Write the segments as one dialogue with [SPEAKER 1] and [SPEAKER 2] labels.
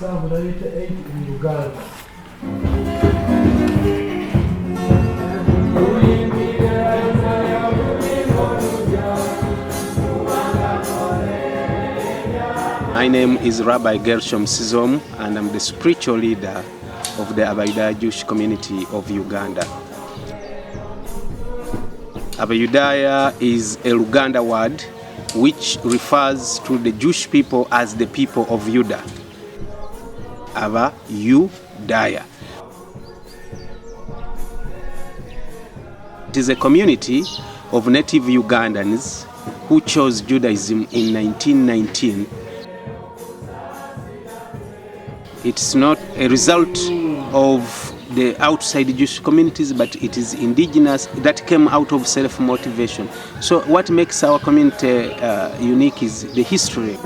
[SPEAKER 1] Psalm 98 in Uganda.
[SPEAKER 2] My name is Rabbi Gershom and I'm the spiritual leader of the Abayudaya Jewish community of Uganda. Abayudaya is a Uganda word which refers to the Jewish people as the people of Judah. Abayudaya. It is a community of native Ugandans who chose Judaism in 1919. It's not a result of the outside Jewish communities, but it is indigenous that came out of self-motivation. So what makes our community unique is the history.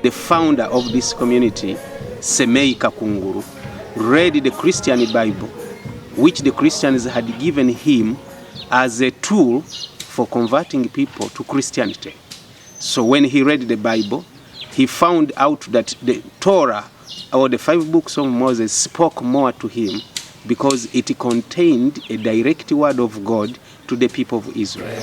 [SPEAKER 2] The founder of this community, Semei Kakunguru, read the Christian Bible, which the Christians had given him as a tool for converting people to Christianity. So when he read the Bible, he found out that the Torah, or the 5 books of Moses, spoke more to him because it contained a direct word of God to the people of Israel.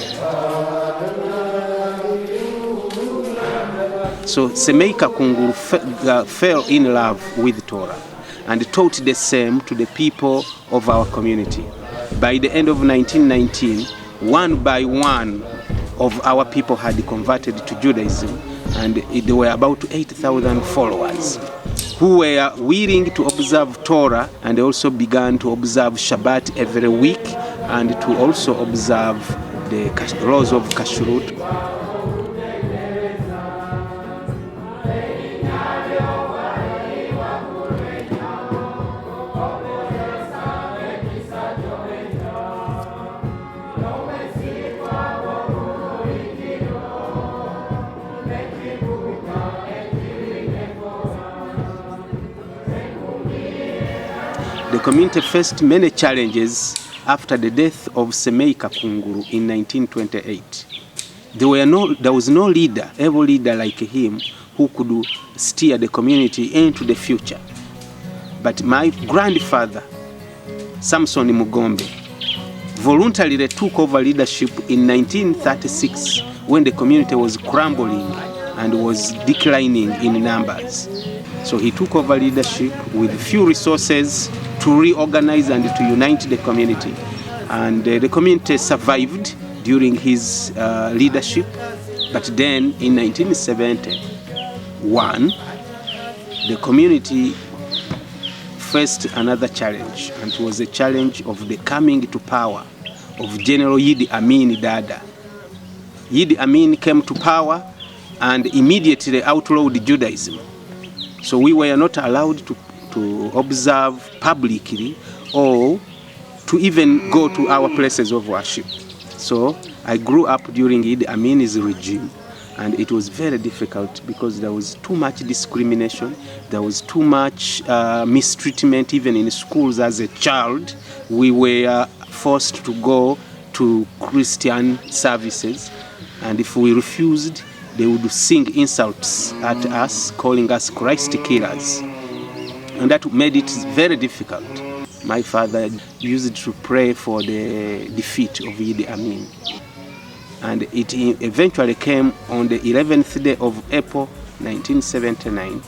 [SPEAKER 2] So Semei Kakunguru fell in love with Torah and taught the same to the people of our community. By the end of 1919, one by one of our people had converted to Judaism, and there were about 8,000 followers who were willing to observe Torah and also began to observe Shabbat every week and to also observe the laws of Kashrut. The community faced many challenges after the death of Semei Kakunguru in 1928. There was no leader, ever leader like him, who could steer the community into the future. But my grandfather, Samson Mugombe, voluntarily took over leadership in 1936 when the community was crumbling and was declining in numbers. So he took over leadership with few resources to reorganize and to unite the community. And the community survived during his leadership. But then in 1971, the community faced another challenge, and it was a challenge of the coming to power of General Idi Amin Dada. Idi Amin came to power and immediately outlawed Judaism. So we were not allowed to observe publicly or to even go to our places of worship. So I grew up during Idi Amin's regime, and it was very difficult because there was too much discrimination, there was too much mistreatment even in schools. As a child, we were forced to go to Christian services, and if we refused, they would sing insults at us, calling us Christ killers. And that made it very difficult. My father used to pray for the defeat of Idi Amin. And it eventually came on the 11th day of April 1979.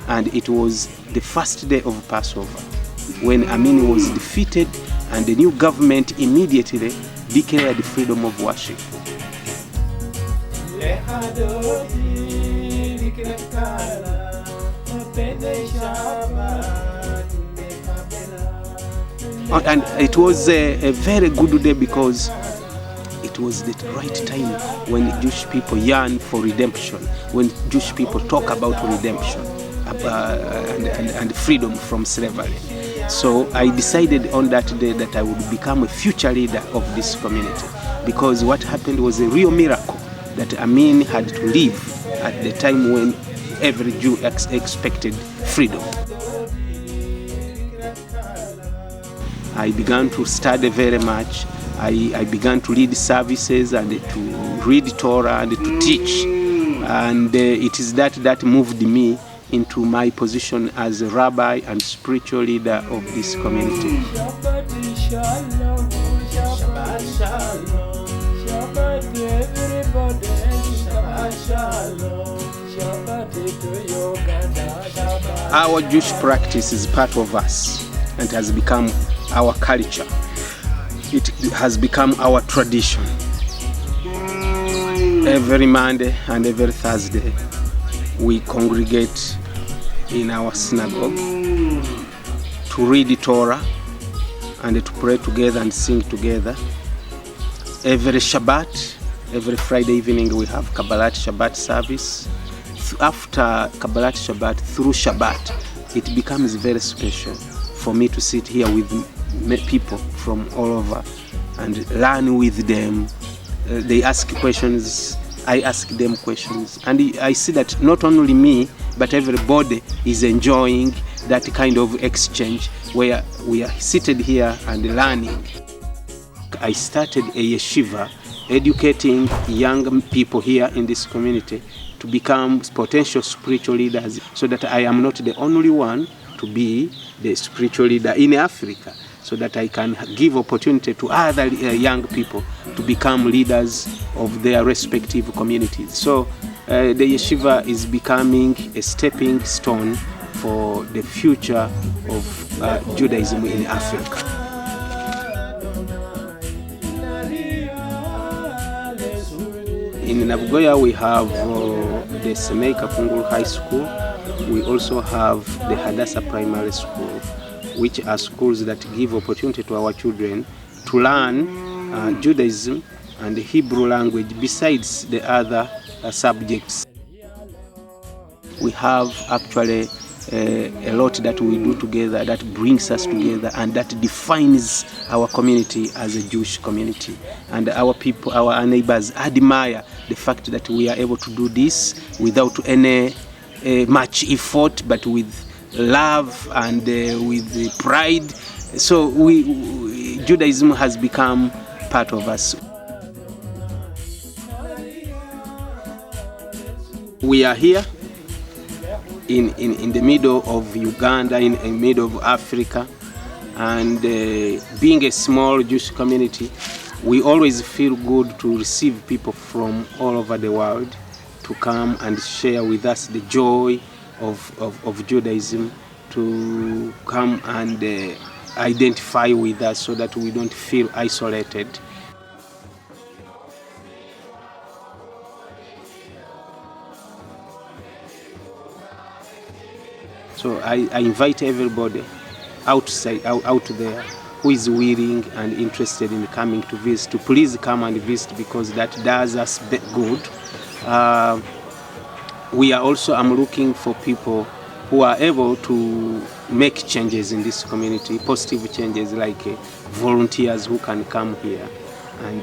[SPEAKER 2] And it was the first day of Passover when Amin was defeated, and the new government immediately declared freedom of worship. And it was a very good day because it was the right time when Jewish people yearn for redemption, when Jewish people talk about redemption and freedom from slavery. So I decided on that day that I would become a future leader of this community, because what happened was a real miracle, that Amin had to leave at the time when every Jew expected freedom. I began to study very much. I began to lead services and to read Torah and to teach. And it is that moved me into my position as a rabbi and spiritual leader of this community.
[SPEAKER 3] Shabbat shalom, Shabbat shalom, Shabbat everybody, Shabbat shalom, Shabbat to Uganda, Shabbat.
[SPEAKER 2] Our Jewish practice is part of us and has become our culture. It has become our tradition. Every Monday and every Thursday, we congregate in our synagogue to read the Torah and to pray together and sing together. Every Shabbat, every Friday evening, we have Kabbalat Shabbat service. After Kabbalat Shabbat, through Shabbat, it becomes very special for me to sit here with people from all over and learn with them. They ask questions, I ask them questions, and I see that not only me, but everybody is enjoying that kind of exchange where we are seated here and learning. I started a yeshiva educating young people here in this community to become potential spiritual leaders, so that I am not the only one to be the spiritual leader in Africa, so that I can give opportunity to other young people to become leaders of their respective communities. So the yeshiva is becoming a stepping stone for the future of Judaism in Africa. In Nabugoya we have the Semei Kakunguru High School. We also have the Hadassah Primary School, which are schools that give opportunity to our children to learn Judaism and the Hebrew language besides the other subjects. We have actually a lot that we do together that brings us together and that defines our community as a Jewish community. And our people, our neighbors admire the fact that we are able to do this without any much effort, but with love and with pride. So Judaism has become part of us. We are here in the middle of Uganda, in the middle of Africa, and being a small Jewish community, we always feel good to receive people from all over the world to come and share with us the joy of Judaism, to come and identify with us so that we don't feel isolated. So I invite everybody out there who is willing and interested in coming to visit to please come and visit, because that does us good. I'm looking for people who are able to make changes in this community, positive changes, like volunteers who can come here and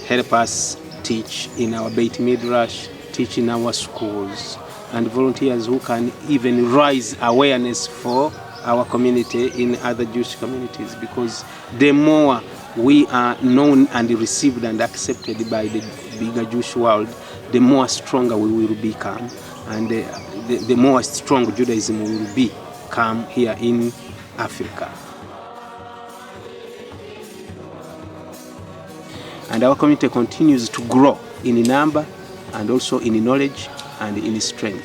[SPEAKER 2] help us teach in our Beit Midrash, teach in our schools, and volunteers who can even raise awareness for our community in other Jewish communities, because the more we are known and received and accepted by the bigger Jewish world, the more stronger we will become, and the more strong Judaism will become here in Africa. And our community continues to grow in number and also in knowledge and in strength,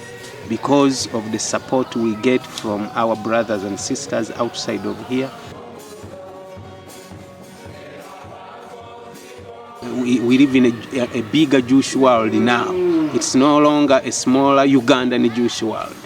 [SPEAKER 2] because of the support we get from our brothers and sisters outside of here. We live in a bigger Jewish world now. It's no longer a smaller Ugandan Jewish world.